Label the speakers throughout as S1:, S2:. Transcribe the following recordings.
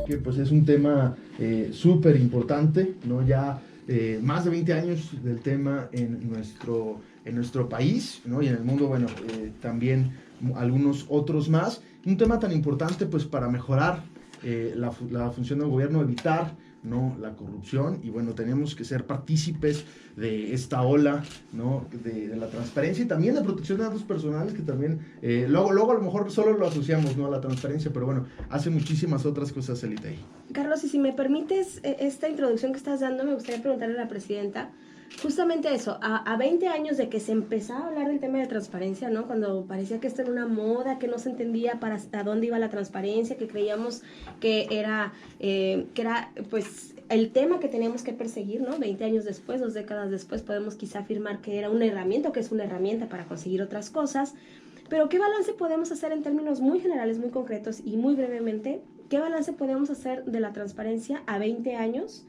S1: que pues es un tema súper importante, ¿no? Ya más de 20 años del tema en nuestro país, ¿no? Y en el mundo, bueno, también algunos otros más. Un tema tan importante pues para mejorar la función del gobierno, evitar, ¿no?, la corrupción, y bueno, tenemos que ser partícipes de esta ola, ¿no?, de la transparencia y también la protección de datos personales, que también luego a lo mejor solo lo asociamos, ¿no?, a la transparencia, pero bueno, hace muchísimas otras cosas el ITEI.
S2: Carlos, y si me permites esta introducción que estás dando, me gustaría preguntarle a la presidenta justamente eso, a 20 años de que se empezaba a hablar del tema de transparencia, ¿no? Cuando parecía que esto era una moda, que no se entendía para a dónde iba la transparencia, que creíamos que era pues el tema que teníamos que perseguir, ¿no? 20 años después, 2 décadas después, podemos quizá afirmar que era una herramienta o que es una herramienta para conseguir otras cosas. Pero ¿qué balance podemos hacer en términos muy generales, muy concretos y muy brevemente? ¿Qué balance podemos hacer de la transparencia a 20 años?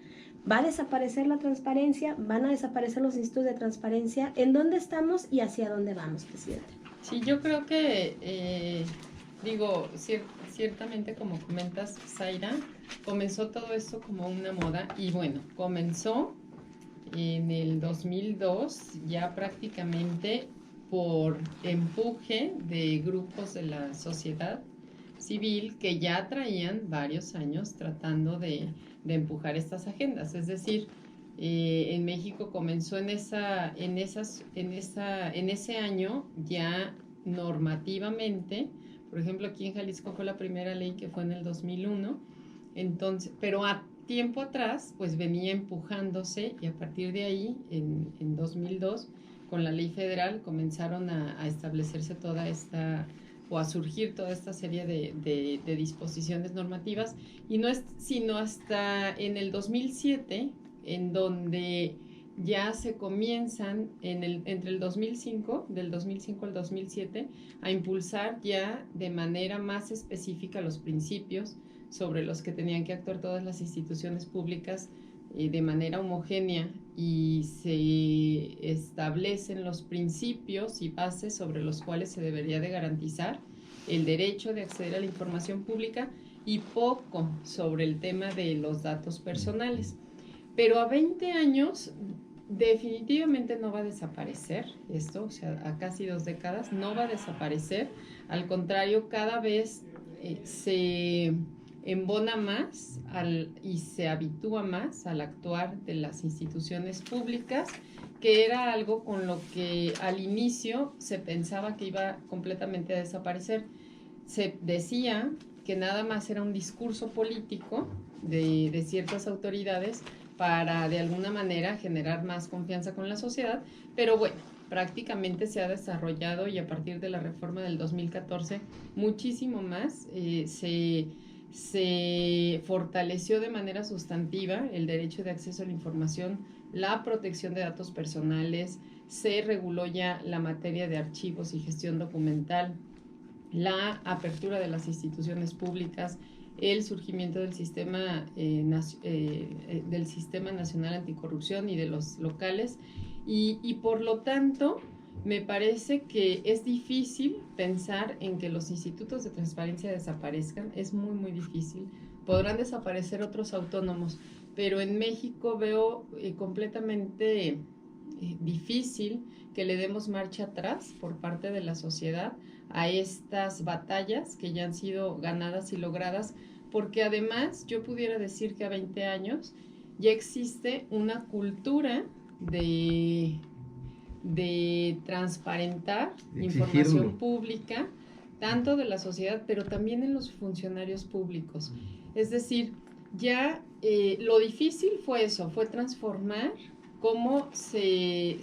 S2: ¿Va a desaparecer la transparencia? ¿Van a desaparecer los institutos de transparencia? ¿En dónde estamos y hacia dónde vamos, presidente?
S3: Sí, yo creo que, ciertamente como comentas, Zaira, comenzó todo esto como una moda y bueno, comenzó en el 2002 ya prácticamente por empuje de grupos de la sociedad civil que ya traían varios años tratando de empujar estas agendas. Es decir, en México comenzó en ese año ya normativamente. Por ejemplo, aquí en Jalisco fue la primera ley que fue en el 2001. Entonces, pero a tiempo atrás, pues venía empujándose y a partir de ahí, en 2002, con la ley federal comenzaron a establecerse toda esta o a surgir toda esta serie de disposiciones normativas, y no es sino hasta en el 2007 en donde ya se comienzan entre el 2005, del 2005 al 2007, a impulsar ya de manera más específica los principios sobre los que tenían que actuar todas las instituciones públicas de manera homogénea, y se establecen los principios y bases sobre los cuales se debería de garantizar el derecho de acceder a la información pública y poco sobre el tema de los datos personales. Pero a 20 años definitivamente no va a desaparecer esto, o sea, a casi 2 décadas no va a desaparecer. Al contrario, cada vez se embona más y se habitúa más al actuar de las instituciones públicas, que era algo con lo que al inicio se pensaba que iba completamente a desaparecer. Se decía que nada más era un discurso político de ciertas autoridades para de alguna manera generar más confianza con la sociedad, pero bueno, prácticamente se ha desarrollado, y a partir de la reforma del 2014 muchísimo más. Se fortaleció de manera sustantiva el derecho de acceso a la información, la protección de datos personales, se reguló ya la materia de archivos y gestión documental, la apertura de las instituciones públicas, el surgimiento del sistema nacional anticorrupción y de los locales, y por lo tanto me parece que es difícil pensar en que los institutos de transparencia desaparezcan. Es muy, muy difícil. Podrán desaparecer otros autónomos, pero en México veo completamente difícil que le demos marcha atrás por parte de la sociedad a estas batallas que ya han sido ganadas y logradas, porque además yo pudiera decir que a 20 años ya existe una cultura de transparentar información pública, tanto de la sociedad, pero también en los funcionarios públicos. Es decir, ya lo difícil fue eso, fue transformar cómo se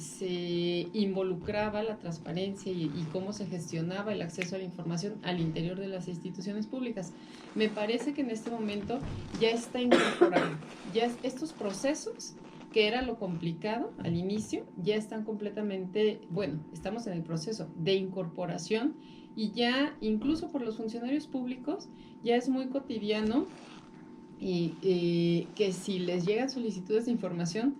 S3: involucraba la transparencia y cómo se gestionaba el acceso a la información al interior de las instituciones públicas. Me parece que en este momento ya está incorporado, ya estos procesos, que era lo complicado al inicio, ya están completamente, bueno, estamos en el proceso de incorporación, y ya incluso por los funcionarios públicos ya es muy cotidiano que si les llegan solicitudes de información,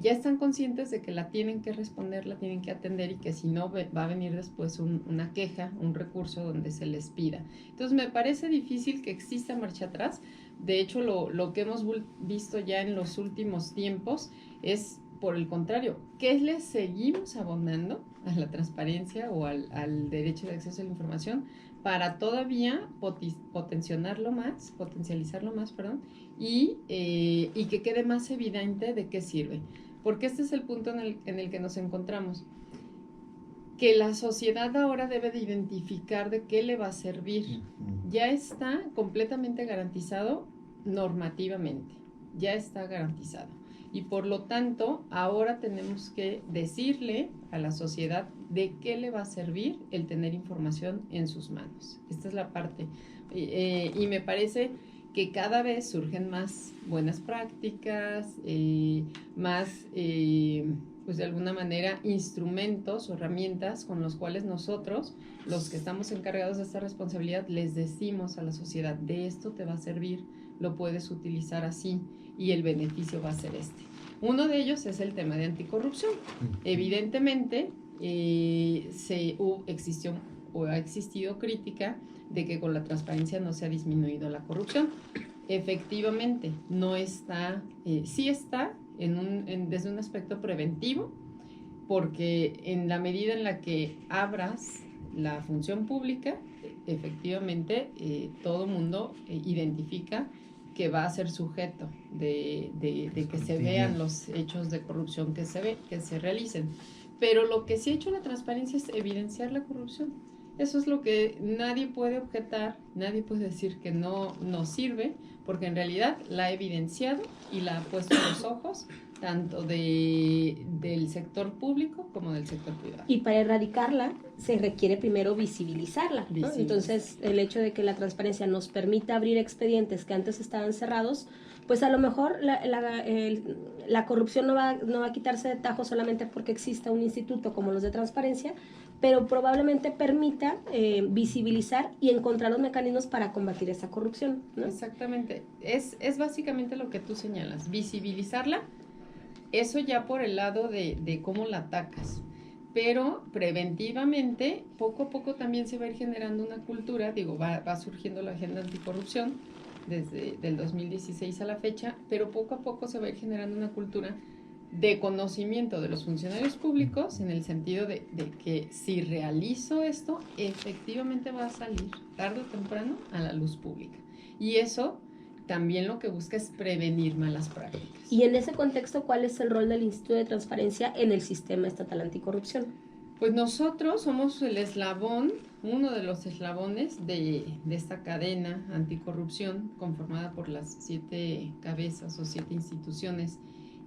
S3: ya están conscientes de que la tienen que responder, la tienen que atender y que si no va a venir después una queja, un recurso donde se les pida. Entonces me parece difícil que exista marcha atrás. De hecho, lo que hemos visto ya en los últimos tiempos es, por el contrario, que le seguimos abonando a la transparencia o al derecho de acceso a la información para todavía potencializarlo más, y que quede más evidente de qué sirve. Porque este es el punto en el que nos encontramos. Que la sociedad ahora debe de identificar de qué le va a servir. Ya está completamente garantizado normativamente. Ya está garantizado. Y por lo tanto, ahora tenemos que decirle a la sociedad de qué le va a servir el tener información en sus manos. Esta es la parte. Y me parece que cada vez surgen más buenas prácticas, más, pues de alguna manera, instrumentos o herramientas con los cuales nosotros, los que estamos encargados de esta responsabilidad, les decimos a la sociedad, de esto te va a servir, lo puedes utilizar así y el beneficio va a ser este. Uno de ellos es el tema de anticorrupción. Evidentemente, existió o ha existido crítica de que con la transparencia no se ha disminuido la corrupción. Efectivamente, no está, sí está desde un aspecto preventivo, porque en la medida en la que abras la función pública, efectivamente todo mundo identifica que va a ser sujeto de que se vean los hechos de corrupción que se realicen. Pero lo que sí ha hecho la transparencia es evidenciar la corrupción. Eso es lo que nadie puede objetar, nadie puede decir que no sirve, porque en realidad la ha evidenciado y la ha puesto en los ojos tanto del sector público como del sector privado.
S2: Y para erradicarla se requiere primero visibilizarla, ¿no? Entonces, el hecho de que la transparencia nos permita abrir expedientes que antes estaban cerrados, pues a lo mejor la corrupción no va a quitarse de tajo solamente porque exista un instituto como los de transparencia, pero probablemente permita visibilizar y encontrar los mecanismos para combatir esa corrupción, ¿no?
S3: Exactamente. Es básicamente lo que tú señalas, visibilizarla. Eso ya por el lado de cómo la atacas. Pero preventivamente, poco a poco también se va a ir generando una cultura, va surgiendo la agenda anticorrupción desde el 2016 a la fecha, pero poco a poco se va a ir generando una cultura de conocimiento de los funcionarios públicos, en el sentido de que si realizo esto, efectivamente va a salir tarde o temprano a la luz pública. Y eso también lo que busca es prevenir malas prácticas.
S2: Y en ese contexto, ¿cuál es el rol del Instituto de Transparencia en el Sistema Estatal Anticorrupción?
S3: Pues nosotros somos el eslabón, uno de los eslabones de esta cadena anticorrupción, conformada por las 7 cabezas o 7 instituciones,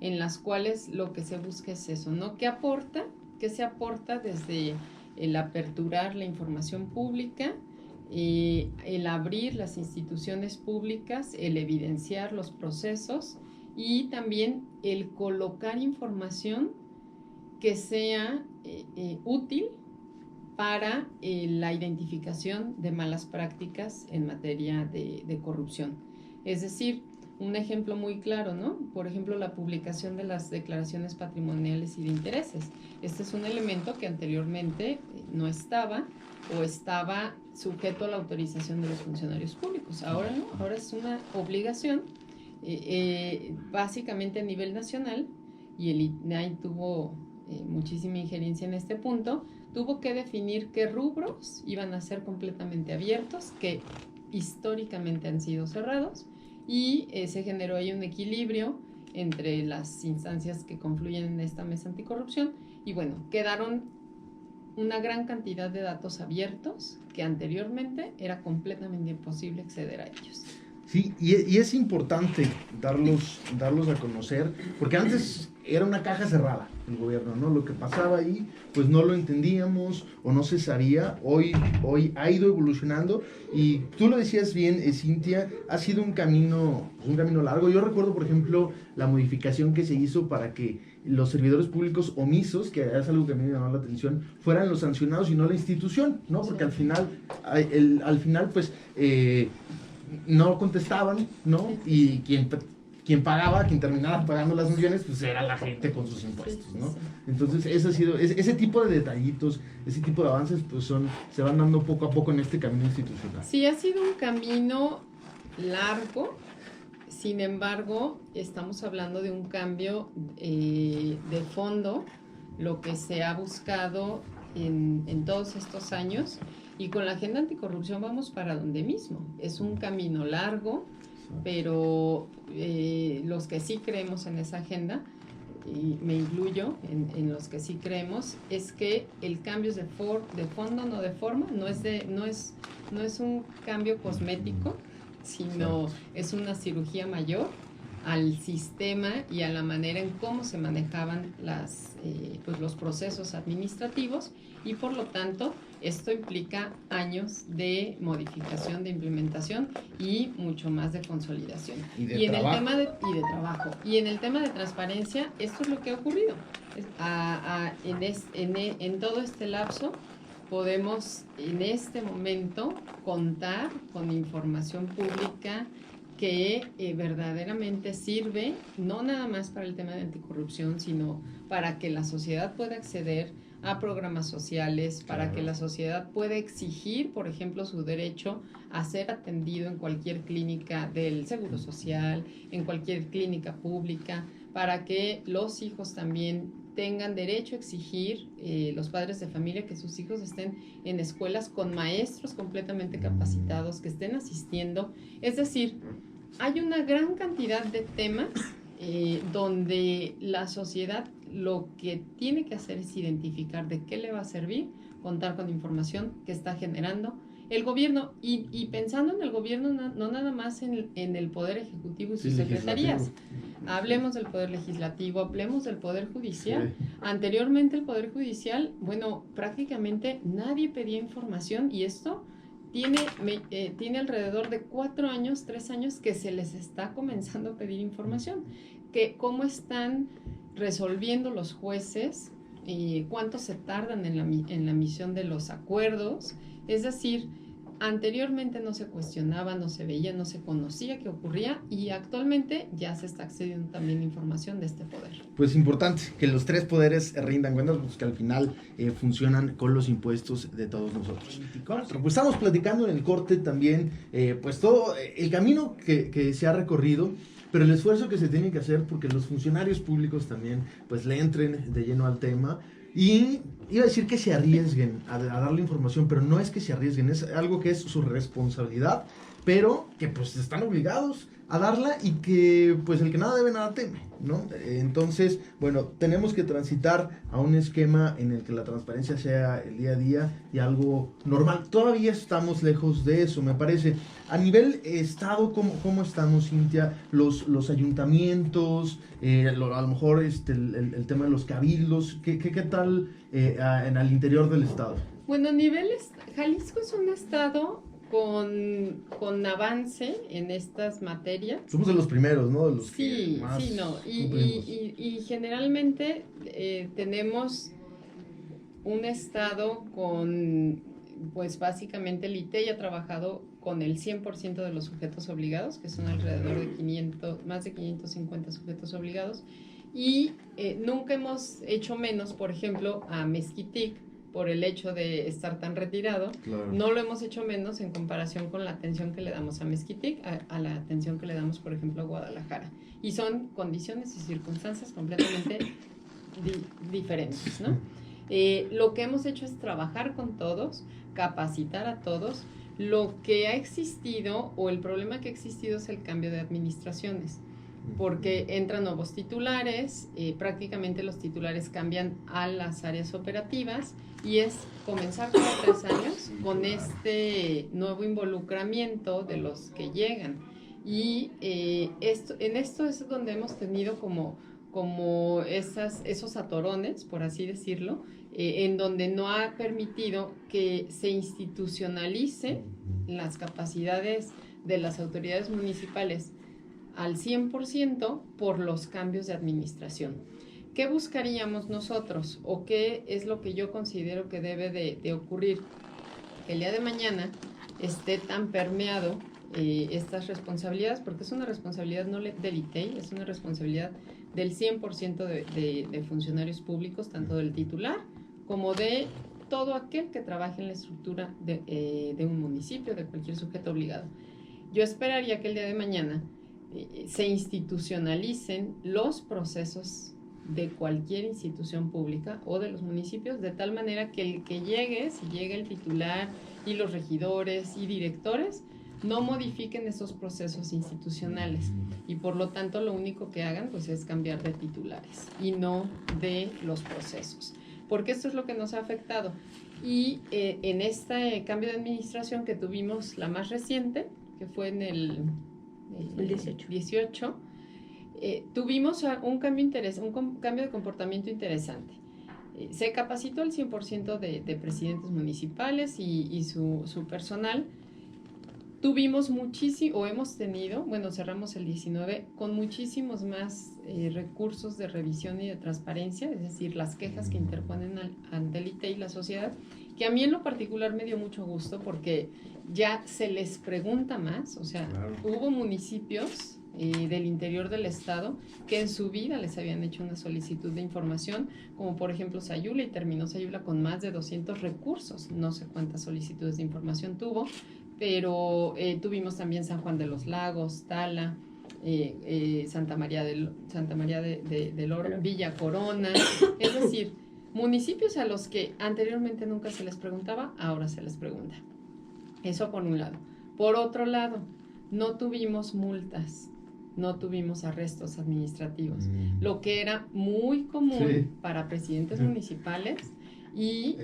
S3: en las cuales lo que se busca es eso, ¿no? ¿Qué se aporta desde el aperturar la información pública, el abrir las instituciones públicas, el evidenciar los procesos y también el colocar información que sea útil para la identificación de malas prácticas en materia de corrupción? Es decir, un ejemplo muy claro, ¿no? Por ejemplo, la publicación de las declaraciones patrimoniales y de intereses. Este es un elemento que anteriormente no estaba o estaba sujeto a la autorización de los funcionarios públicos. Ahora no, ahora es una obligación, básicamente a nivel nacional, y el INAI tuvo muchísima injerencia en este punto, tuvo que definir qué rubros iban a ser completamente abiertos, que históricamente han sido cerrados, y se generó ahí un equilibrio entre las instancias que confluyen en esta mesa anticorrupción, y bueno, quedaron una gran cantidad de datos abiertos que anteriormente era completamente imposible acceder a ellos.
S1: Sí, y es importante darlos a conocer, porque antes era una caja cerrada el gobierno, ¿no? Lo que pasaba ahí, pues no lo entendíamos o no se sabía. Hoy ha ido evolucionando y tú lo decías bien, Cintia, ha sido un camino largo. Yo recuerdo, por ejemplo, la modificación que se hizo para que los servidores públicos omisos, que es algo que a mí me llamó la atención, fueran los sancionados y no la institución, ¿no? Porque al final, pues, no contestaban, ¿no? Y quien quien pagaba, quien terminaba pagando las sanciones, pues era la gente con sus impuestos, ¿no? Entonces, ese tipo de detallitos, ese tipo de avances, pues se van dando poco a poco en este camino institucional.
S3: Sí, ha sido un camino largo. Sin embargo, estamos hablando de un cambio de fondo, lo que se ha buscado en todos estos años, y con la agenda anticorrupción vamos para donde mismo. Es un camino largo, pero los que sí creemos en esa agenda, y me incluyo en los que sí creemos, es que el cambio es de fondo, no de forma, no es un cambio cosmético, sino es una cirugía mayor al sistema y a la manera en cómo se manejaban los procesos administrativos, y por lo tanto esto implica años de modificación, de implementación y mucho más de consolidación. Y en el tema de transparencia, esto es lo que ha ocurrido. En todo este lapso podemos en este momento contar con información pública que verdaderamente sirve, no nada más para el tema de anticorrupción, sino para que la sociedad pueda acceder a programas sociales, para que la sociedad pueda exigir, por ejemplo, su derecho a ser atendido en cualquier clínica del Seguro Social, en cualquier clínica pública, para que los hijos también tengan derecho a exigir, los padres de familia, que sus hijos estén en escuelas con maestros completamente capacitados, que estén asistiendo. Es decir, hay una gran cantidad de temas donde la sociedad lo que tiene que hacer es identificar de qué le va a servir, contar con información que está generando el gobierno, y pensando en el gobierno, no nada más en el Poder Ejecutivo y sus secretarías. Hablemos del Poder Legislativo, hablemos del Poder Judicial. Sí. Anteriormente el Poder Judicial, prácticamente nadie pedía información, y esto tiene alrededor de 3 años que se les está comenzando a pedir información. Que cómo están resolviendo los jueces, cuánto se tardan en la emisión de los acuerdos. Es decir, anteriormente no se cuestionaba, no se veía, no se conocía qué ocurría, y actualmente ya se está accediendo también a información de este poder.
S1: Pues importante que los tres poderes rindan cuentas, pues que al final funcionan con los impuestos de todos nosotros. Pues estamos platicando en el corte también, pues todo el camino que se ha recorrido, pero el esfuerzo que se tiene que hacer porque los funcionarios públicos también pues le entren de lleno al tema. Y iba a decir que se arriesguen a darle información, pero no es que se arriesguen, es algo que es su responsabilidad, pero que pues están obligados a darla, y que pues el que nada debe nada teme, ¿no? Entonces, bueno, tenemos que transitar a un esquema en el que la transparencia sea el día a día y algo normal. Todavía estamos lejos de eso, me parece. A nivel estado, ¿cómo estamos, Cintia? Los ayuntamientos, a lo mejor el tema de los cabildos, ¿qué tal al interior del estado?
S3: Bueno, a niveles, Jalisco es un estado con avance en estas materias.
S1: Somos de los primeros, ¿no? De los
S3: sí,
S1: que más
S3: sí, no. Y generalmente tenemos un estado con, pues básicamente el ITEI ha trabajado con el 100% de los sujetos obligados, que son alrededor de más de 550 sujetos obligados, y nunca hemos hecho menos, por ejemplo, a Mezquitic, por el hecho de estar tan retirado. Claro. No lo hemos hecho menos en comparación con la atención que le damos a Mezquitic, a la atención que le damos, por ejemplo, a Guadalajara. Y son condiciones y circunstancias completamente diferentes, ¿no? Lo que hemos hecho es trabajar con todos, capacitar a todos. Lo que ha existido, o el problema que ha existido, es el cambio de administraciones, porque entran nuevos titulares, prácticamente los titulares cambian a las áreas operativas, y es comenzar cada 3 años con este nuevo involucramiento de los que llegan. Y en esto es donde hemos tenido como esos atorones, por así decirlo, en donde no ha permitido que se institucionalice las capacidades de las autoridades municipales al 100% por los cambios de administración. ¿Qué buscaríamos nosotros, o qué es lo que yo considero que debe de ocurrir? Que el día de mañana esté tan permeado estas responsabilidades, porque es una responsabilidad no del ITEI, es una responsabilidad del 100% de funcionarios públicos, tanto del titular como de todo aquel que trabaje en la estructura de un municipio, de cualquier sujeto obligado. Yo esperaría que el día de mañana se institucionalicen los procesos de cualquier institución pública o de los municipios, de tal manera que el que llegue, si llega el titular y los regidores y directores, no modifiquen esos procesos institucionales y por lo tanto lo único que hagan pues es cambiar de titulares y no de los procesos, porque esto es lo que nos ha afectado. Y en este cambio de administración que tuvimos, la más reciente, que fue en el 18, tuvimos un cambio de comportamiento interesante. Se capacitó el 100% de presidentes municipales y su personal. Tuvimos hemos tenido, bueno, cerramos el 19 con muchísimos más recursos de revisión y de transparencia, es decir, las quejas que interponen ante el ITEI y la sociedad, que a mí en lo particular me dio mucho gusto porque ya se les pregunta más, o sea, claro. Hubo municipios del interior del estado que en su vida les habían hecho una solicitud de información, como por ejemplo Sayula, y terminó Sayula con más de 200 recursos, no sé cuántas solicitudes de información tuvo, pero tuvimos también San Juan de los Lagos, Tala, Santa María del Oro, Villa Corona, es decir, municipios a los que anteriormente nunca se les preguntaba, ahora se les pregunta. Eso por un lado. Por otro lado, no tuvimos multas, no tuvimos arrestos administrativos, lo que era muy común para presidentes municipales y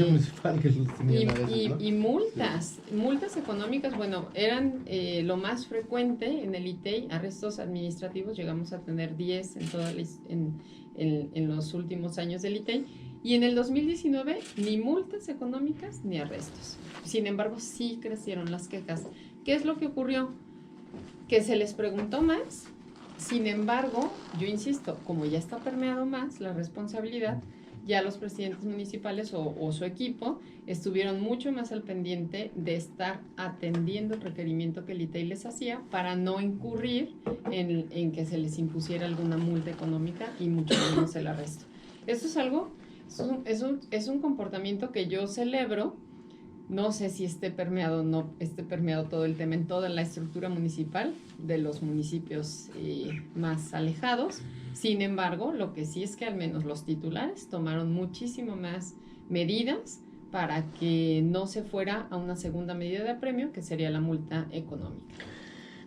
S1: municipal que los tenían a veces, ¿no?
S3: y multas económicas, bueno, eran lo más frecuente en el ITEI, arrestos administrativos, llegamos a tener 10 en los últimos años del ITEI, y en el 2019 ni multas económicas ni arrestos. Sin embargo, sí crecieron las quejas. ¿Qué es lo que ocurrió? Que se les preguntó más, sin embargo, yo insisto, como ya está permeado más la responsabilidad, ya los presidentes municipales o su equipo estuvieron mucho más al pendiente de estar atendiendo el requerimiento que el ITEI les hacía para no incurrir en que se les impusiera alguna multa económica y mucho menos el arresto. Eso es algo, es un comportamiento que yo celebro. No sé si esté permeado o no esté permeado todo el tema en toda la estructura municipal de los municipios más alejados. Sin embargo, lo que sí es que al menos los titulares tomaron muchísimo más medidas para que no se fuera a una segunda medida de apremio, que sería la multa económica.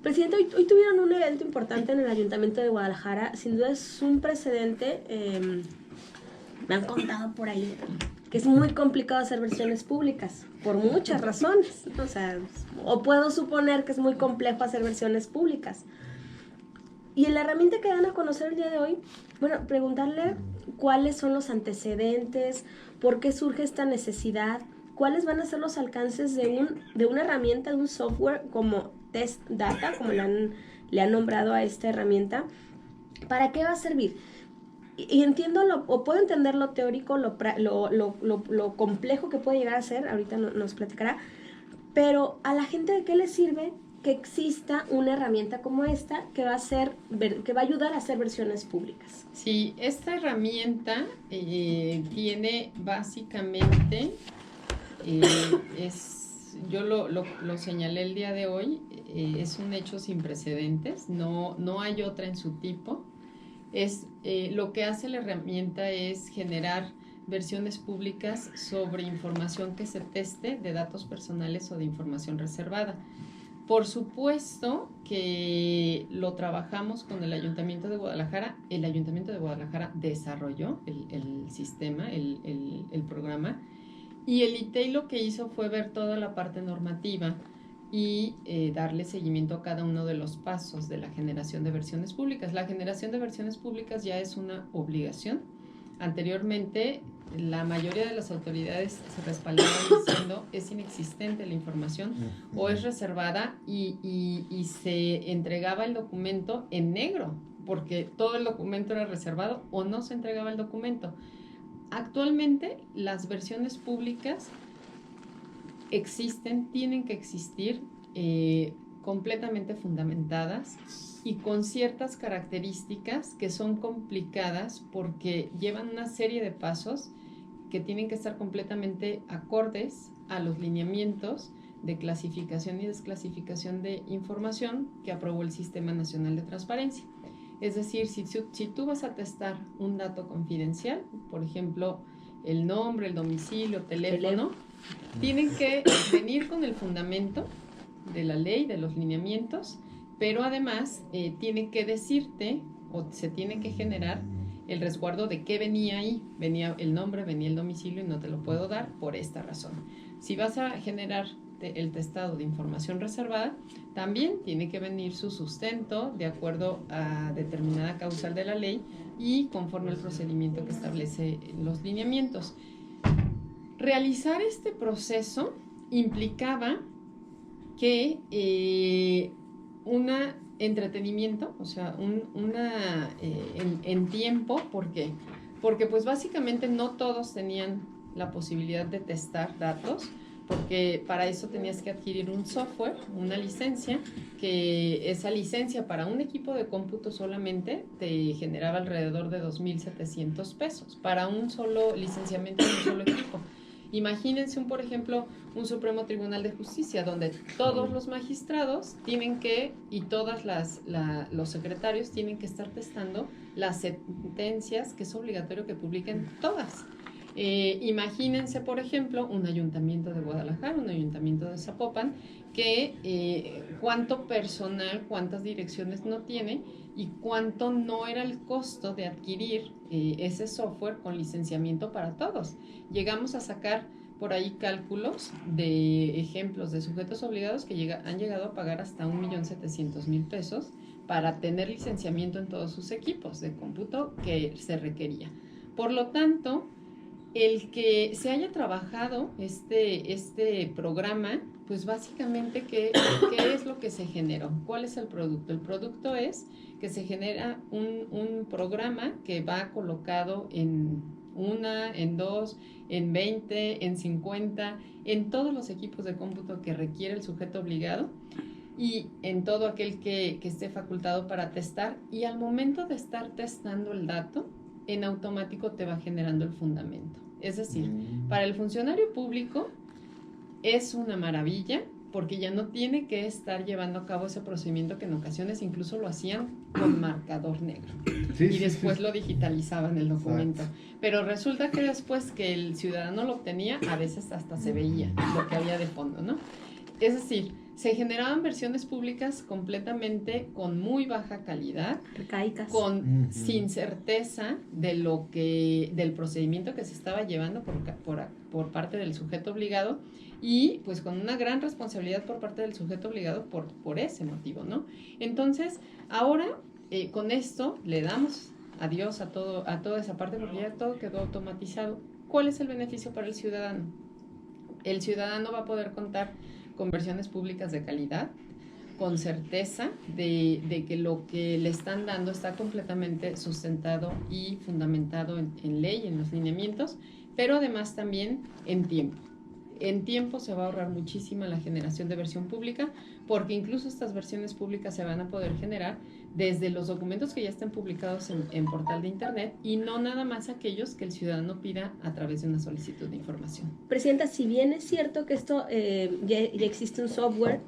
S2: Presidente, hoy tuvieron un evento importante en el Ayuntamiento de Guadalajara. Sin duda es un precedente. Me han contado por ahí que es muy complicado hacer versiones públicas, por muchas razones, ¿no? O sea, o puedo suponer que es muy complejo hacer versiones públicas. Y en la herramienta que dan a conocer el día de hoy, bueno, preguntarle cuáles son los antecedentes, por qué surge esta necesidad, cuáles van a ser los alcances de una herramienta, de un software como Test Data, como le han nombrado a esta herramienta, ¿para qué va a servir? Y entiendo, o puedo entender lo teórico, lo complejo que puede llegar a ser, ahorita nos platicará, pero a la gente ¿de qué le sirve que exista una herramienta como esta que va a ayudar a hacer versiones públicas?
S3: Sí, esta herramienta tiene básicamente, yo lo señalé el día de hoy, es un hecho sin precedentes, no hay otra en su tipo. Lo que hace la herramienta es generar versiones públicas sobre información que se teste de datos personales o de información reservada. Por supuesto que lo trabajamos con el Ayuntamiento de Guadalajara. El Ayuntamiento de Guadalajara desarrolló el sistema, el programa, y el ITEI lo que hizo fue ver toda la parte normativa y darle seguimiento a cada uno de los pasos de la generación de versiones públicas. La generación de versiones públicas ya es una obligación. Anteriormente, la mayoría de las autoridades se respaldaban diciendo es inexistente la información o es reservada y se entregaba el documento en negro, porque todo el documento era reservado o no se entregaba el documento. Actualmente, las versiones públicas existen, tienen que existir completamente fundamentadas y con ciertas características que son complicadas porque llevan una serie de pasos que tienen que estar completamente acordes a los lineamientos de clasificación y desclasificación de información que aprobó el Sistema Nacional de Transparencia. Es decir, si tú vas a testar un dato confidencial, por ejemplo, el nombre, el domicilio, teléfono, tienen que venir con el fundamento de la ley, de los lineamientos, pero además tienen que decirte o se tiene que generar el resguardo de qué venía ahí. Venía el nombre, venía el domicilio y no te lo puedo dar por esta razón. Si vas a generar el testado de información reservada, también tiene que venir su sustento de acuerdo a determinada causal de la ley y conforme al procedimiento que establece los lineamientos. Realizar este proceso implicaba que entretenimiento, o sea, en tiempo. ¿Por qué? Porque pues básicamente no todos tenían la posibilidad de testar datos, porque para eso tenías que adquirir un software, una licencia, que esa licencia para un equipo de cómputo solamente te generaba alrededor de 2,700 pesos para un solo licenciamiento de un solo equipo. Imagínense, por ejemplo, un Supremo Tribunal de Justicia donde todos los magistrados tienen que, y todas los secretarios tienen que estar testando las sentencias, que es obligatorio que publiquen todas. Imagínense, por ejemplo, un ayuntamiento de Guadalajara, un ayuntamiento de Zapopan, que cuánto personal, cuántas direcciones no tiene y cuánto no era el costo de adquirir ese software con licenciamiento para todos. Llegamos a sacar por ahí cálculos de ejemplos de sujetos obligados que han llegado a pagar hasta 1,700,000 pesos para tener licenciamiento en todos sus equipos de cómputo que se requería. Por lo tanto, el que se haya trabajado este programa, pues básicamente, ¿qué es lo que se generó? ¿Cuál es el producto? El producto es que se genera un programa que va colocado en 1, en 2, en 20, en 50, en todos los equipos de cómputo que requiere el sujeto obligado y en todo aquel que esté facultado para testar. Y al momento de estar testando el dato, en automático te va generando el fundamento. Es decir, para el funcionario público es una maravilla porque ya no tiene que estar llevando a cabo ese procedimiento que en ocasiones incluso lo hacían con marcador negro y después lo digitalizaban el documento. Pero resulta que después que el ciudadano lo obtenía, a veces hasta se veía lo que había de fondo, ¿no? Es decir, se generaban versiones públicas completamente con muy baja calidad,
S2: arcaicas,
S3: sin certeza del procedimiento que se estaba llevando por parte del sujeto obligado y pues con una gran responsabilidad por parte del sujeto obligado por ese motivo, ¿no? Entonces, ahora con esto le damos adiós a toda esa parte porque ya todo quedó automatizado. ¿Cuál es el beneficio para el ciudadano? El ciudadano va a poder contar con versiones públicas de calidad, con certeza de que lo que le están dando está completamente sustentado y fundamentado en ley, en los lineamientos, pero además también en tiempo. En tiempo se va a ahorrar muchísima la generación de versión pública, porque incluso estas versiones públicas se van a poder generar desde los documentos que ya estén publicados en portal de internet y no nada más aquellos que el ciudadano pida a través de una solicitud de información.
S2: Presidenta, si bien es cierto que esto ya existe un software,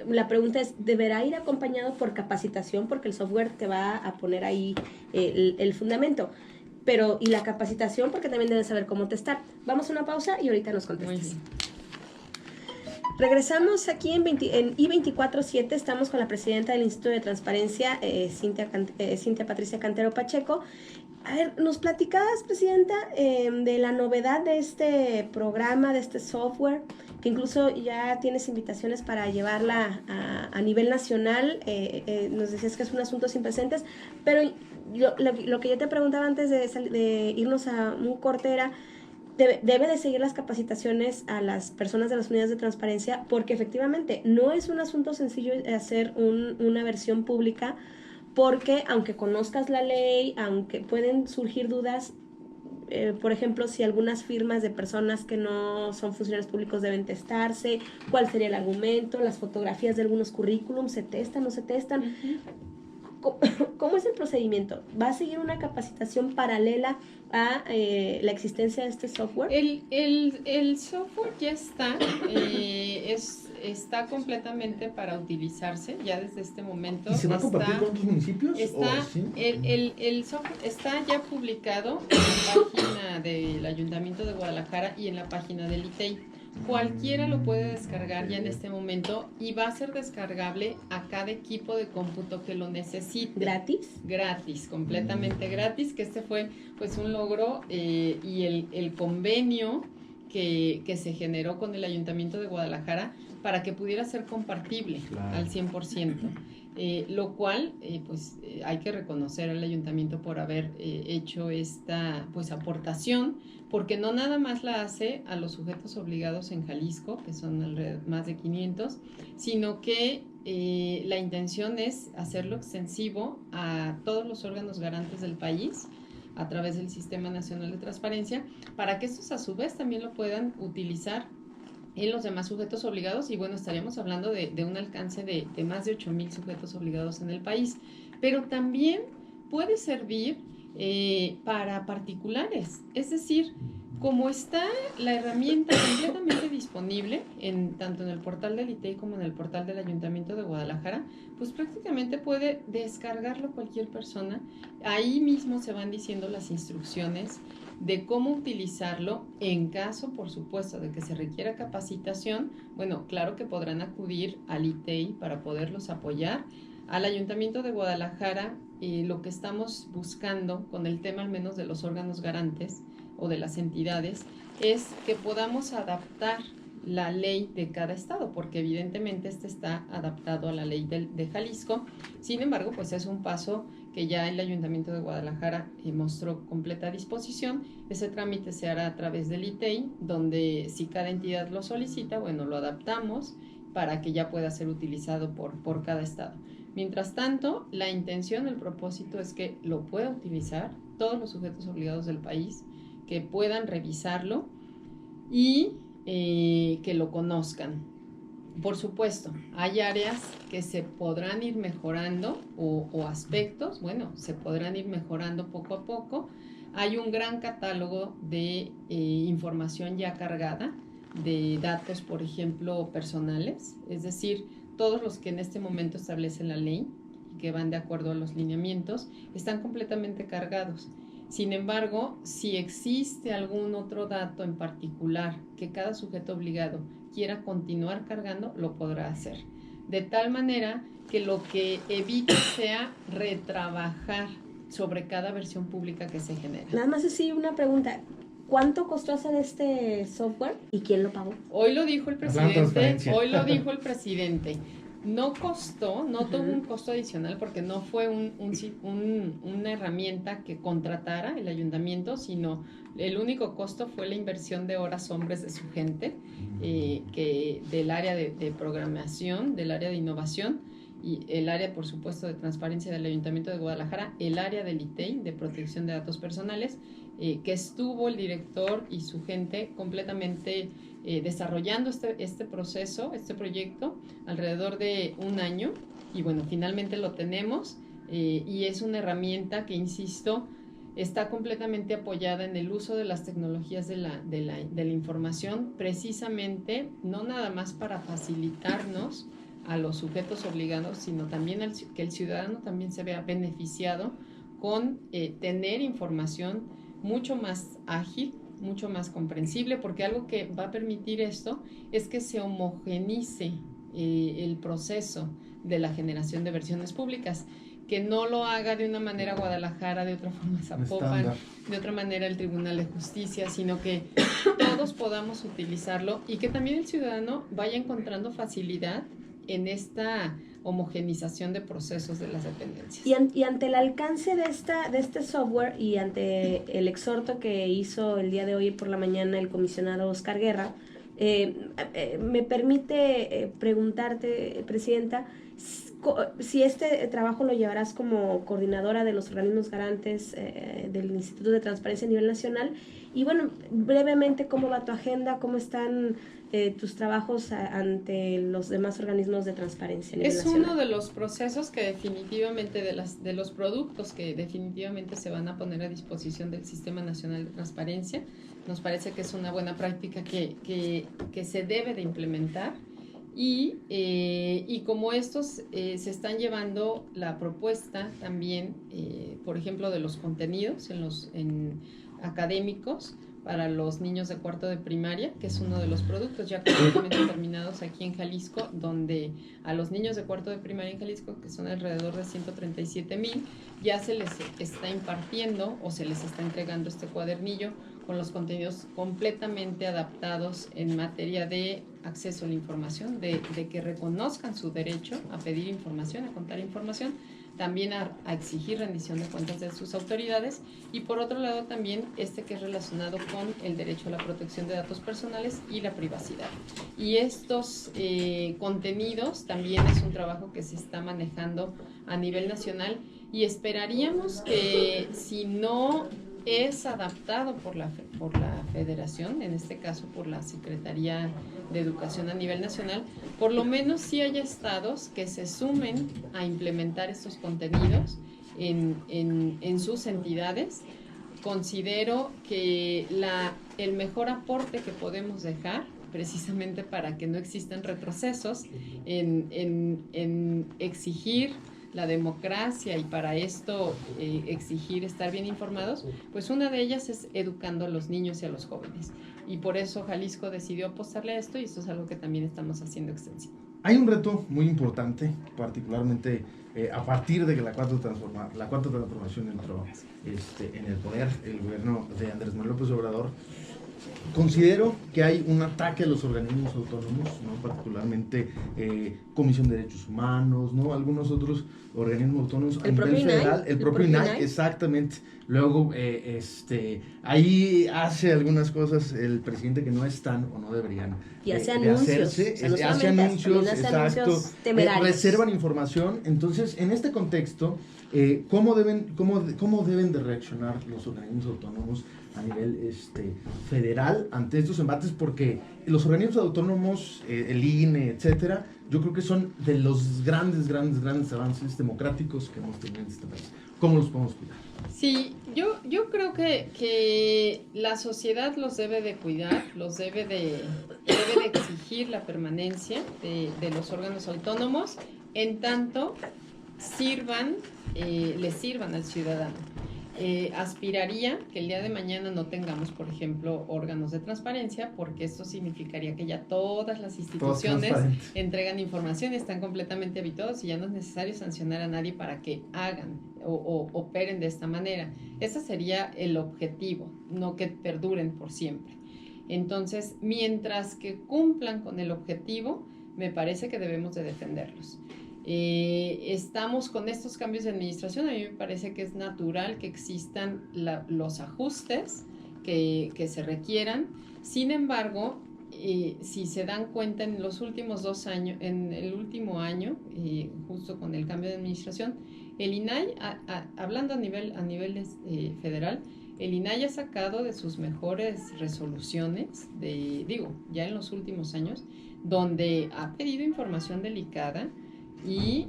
S2: la pregunta es, ¿deberá ir acompañado por capacitación? Porque el software te va a poner ahí el fundamento. Pero, y la capacitación, porque también debes saber cómo testar. Vamos a una pausa y ahorita nos contestas. Regresamos aquí en I24/7, estamos con la presidenta del Instituto de Transparencia, Cintia Patricia Cantero Pacheco. A ver, nos platicabas, presidenta, de la novedad de este programa, de este software, que incluso ya tienes invitaciones para llevarla a nivel nacional. Nos decías que es un asunto sin precedentes, pero lo que yo te preguntaba antes de irnos a un corte era, debe de seguir las capacitaciones a las personas de las unidades de transparencia, porque efectivamente no es un asunto sencillo hacer una versión pública, porque aunque conozcas la ley, aunque pueden surgir dudas, por ejemplo, si algunas firmas de personas que no son funcionarios públicos deben testarse, cuál sería el argumento, las fotografías de algunos currículums, ¿se testan o no se testan? ¿Cómo es el procedimiento? ¿Va a seguir una capacitación paralela a la existencia de este software?
S3: El software ya está, está completamente para utilizarse ya desde este momento.
S1: ¿Y se va a compartir con otros municipios? ¿Sí?
S3: El software está ya publicado en la página del Ayuntamiento de Guadalajara y en la página del ITEI. Cualquiera lo puede descargar ya en este momento y va a ser descargable a cada equipo de cómputo que lo necesite.
S2: ¿Gratis?
S3: Gratis, completamente gratis, que este fue pues un logro y el convenio que se generó con el Ayuntamiento de Guadalajara para que pudiera ser compartible al 100%. Lo cual hay que reconocer al ayuntamiento por haber hecho esta pues aportación, porque no nada más la hace a los sujetos obligados en Jalisco, que son más de 500, sino que la intención es hacerlo extensivo a todos los órganos garantes del país a través del Sistema Nacional de Transparencia, para que estos a su vez también lo puedan utilizar en los demás sujetos obligados, y bueno, estaríamos hablando de un alcance de más de 8,000 sujetos obligados en el país, pero también puede servir para particulares, es decir, como está la herramienta completamente disponible tanto en el portal del ITEI como en el portal del Ayuntamiento de Guadalajara, pues prácticamente puede descargarlo cualquier persona. Ahí mismo se van diciendo las instrucciones de cómo utilizarlo en caso, por supuesto, de que se requiera capacitación. Bueno, claro que podrán acudir al ITEI para poderlos apoyar. Al Ayuntamiento de Guadalajara, lo que estamos buscando con el tema al menos de los órganos garantes o de las entidades es que podamos adaptar la ley de cada estado, porque evidentemente este está adaptado a la ley de Jalisco. Sin embargo, pues es un paso que ya el Ayuntamiento de Guadalajara mostró completa disposición. Ese trámite se hará a través del ITEI, donde si cada entidad lo solicita, bueno, lo adaptamos para que ya pueda ser utilizado por cada estado. Mientras tanto, la intención, el propósito es que lo pueda utilizar todos los sujetos obligados del país, que puedan revisarlo y que lo conozcan. Por supuesto, hay áreas que se podrán ir mejorando o aspectos, bueno, se podrán ir mejorando poco a poco. Hay un gran catálogo de información ya cargada, de datos, por ejemplo, personales, es decir, todos los que en este momento establece la ley y que van de acuerdo a los lineamientos, están completamente cargados. Sin embargo, si existe algún otro dato en particular que cada sujeto obligado quiera continuar cargando, lo podrá hacer. De tal manera que lo que evite sea retrabajar sobre cada versión pública que se genera.
S2: Nada más así una pregunta. ¿Cuánto costó hacer este software y quién lo pagó?
S3: Hoy lo dijo el presidente. No costó, no tuvo un costo adicional porque no fue una herramienta que contratara el ayuntamiento, sino el único costo fue la inversión de horas hombres de su gente, que del área de programación, del área de innovación y el área, por supuesto, de transparencia del Ayuntamiento de Guadalajara, el área del ITEI, de protección de datos personales, que estuvo el director y su gente completamente desarrollando este proceso, este proyecto, alrededor de un año, y bueno, finalmente lo tenemos, y es una herramienta que, insisto, está completamente apoyada en el uso de las tecnologías de la información, precisamente, no nada más para facilitarnos a los sujetos obligados, sino también que el ciudadano también se vea beneficiado con tener información mucho más ágil, mucho más comprensible, porque algo que va a permitir esto es que se homogenice el proceso de la generación de versiones públicas, que no lo haga de una manera Guadalajara, de otra forma Zapopan, de otra manera el Tribunal de Justicia, sino que todos podamos utilizarlo y que también el ciudadano vaya encontrando facilidad en esta homogenización de procesos de las dependencias.
S2: Y ante el alcance de este software y ante el exhorto que hizo el día de hoy por la mañana el comisionado Oscar Guerra, me permite preguntarte, Presidenta, si este trabajo lo llevarás como coordinadora de los organismos garantes del Instituto de Transparencia a nivel nacional. Y bueno, brevemente, ¿cómo va tu agenda? ¿Cómo están tus trabajos ante los demás organismos de transparencia a nivel nacional?
S3: Es uno de los procesos que definitivamente, de los productos que definitivamente se van a poner a disposición del Sistema Nacional de Transparencia. Nos parece que es una buena práctica que se debe de implementar. Y como estos se están llevando la propuesta también, por ejemplo, de los contenidos en académicos para los niños de cuarto de primaria, que es uno de los productos ya completamente terminados aquí en Jalisco, donde a los niños de cuarto de primaria en Jalisco, que son alrededor de 137,000, ya se les está impartiendo o se les está entregando este cuadernillo con los contenidos completamente adaptados en materia de acceso a la información, de que reconozcan su derecho a pedir información, a contar información, también a exigir rendición de cuentas de sus autoridades, y por otro lado también que es relacionado con el derecho a la protección de datos personales y la privacidad. Y estos contenidos también es un trabajo que se está manejando a nivel nacional, y esperaríamos que, si no es adaptado por la Federación, en este caso por la Secretaría de Educación a nivel nacional, por lo menos sí haya estados que se sumen a implementar estos contenidos en sus entidades. Considero que el mejor aporte que podemos dejar, precisamente para que no existan retrocesos en exigir la democracia, y para esto exigir estar bien informados, pues una de ellas es educando a los niños y a los jóvenes. Y por eso Jalisco decidió apostarle a esto, y esto es algo que también estamos haciendo extensivo.
S1: Hay un reto muy importante, particularmente a partir de que la cuarta transformación entró en el poder, el gobierno de Andrés Manuel López Obrador. Considero que hay un ataque a los organismos autónomos, ¿no? Particularmente Comisión de Derechos Humanos, ¿no? Algunos otros organismos autónomos a nivel federal, el propio INAI, exactamente. Luego, ahí hace algunas cosas el presidente que no están o no deberían
S2: y hace anuncios,
S1: hace anuncios, exacto,
S2: temerarios.
S1: Reservan información. Entonces, en este contexto, ¿cómo deben de reaccionar los organismos autónomos a nivel federal ante estos embates? Porque los organismos autónomos, el INE, etcétera, yo creo que son de los grandes avances democráticos que hemos tenido en este país. ¿Cómo los podemos cuidar?
S3: Sí, yo creo que la sociedad los debe de cuidar, debe de exigir la permanencia de los órganos autónomos, en tanto le sirvan al ciudadano. Aspiraría que el día de mañana no tengamos, por ejemplo, órganos de transparencia, porque esto significaría que ya todas las instituciones entregan información y están completamente habituados, y ya no es necesario sancionar a nadie para que hagan o operen de esta manera. Ese sería el objetivo, no que perduren por siempre. Entonces, mientras que cumplan con el objetivo, me parece que debemos de defenderlos. Estamos con estos cambios de administración. A mí me parece que es natural que existan los ajustes que se requieran. Sin embargo, si se dan cuenta, en los últimos 2 años, en el último año, justo con el cambio de administración, el INAI, hablando a nivel federal, el INAI ha sacado de sus mejores resoluciones, ya en los últimos años, donde ha pedido información delicada. Y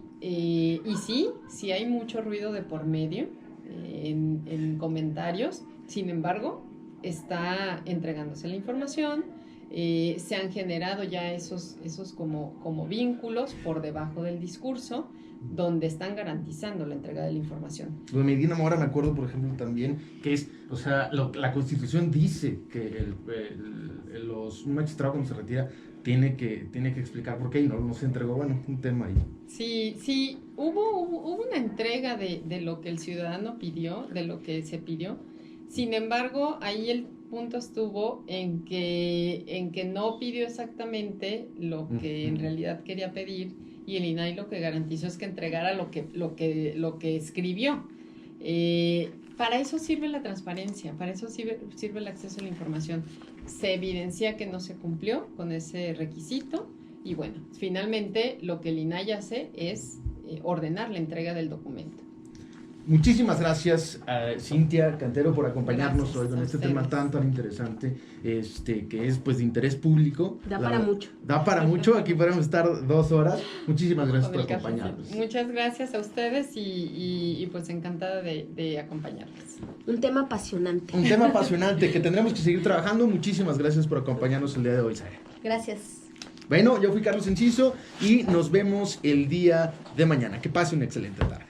S3: sí hay mucho ruido de por medio en comentarios. Sin embargo, está entregándose la información. Se han generado ya esos como vínculos por debajo del discurso, donde están garantizando la entrega de la información.
S1: Lo de Medina Mora, me acuerdo, por ejemplo, también, que es, la Constitución dice que un magistrado, cuando se retira, tiene que explicar por qué, y no se entregó. Bueno, un tema ahí.
S3: Sí, hubo una entrega de lo que el ciudadano pidió, de lo que se pidió. Sin embargo, ahí el punto estuvo en que no pidió exactamente lo que en realidad quería pedir, y el INAI lo que garantizó es que entregara lo que escribió. Para eso sirve la transparencia, para eso sirve el acceso a la información. Se evidencia que no se cumplió con ese requisito, y bueno, finalmente lo que el INAI hace es ordenar la entrega del documento.
S1: Muchísimas gracias a Cintia Cantero por acompañarnos
S3: Gracias
S1: hoy con
S3: a
S1: este
S3: ustedes.
S1: tema tan interesante, que es pues de interés público.
S2: Da para mucho.
S1: Da para mucho, aquí podemos estar 2 horas. Muchísimas gracias
S3: Con
S1: por
S3: el café.
S1: acompañarnos.
S3: Muchas gracias a ustedes y pues encantada de acompañarles.
S2: Un tema apasionante.
S1: Un tema apasionante que tendremos que seguir trabajando. Muchísimas gracias por acompañarnos el día de hoy, Sara.
S2: Gracias.
S1: Bueno, yo fui Carlos Enciso y nos vemos el día de mañana. Que pase una excelente tarde.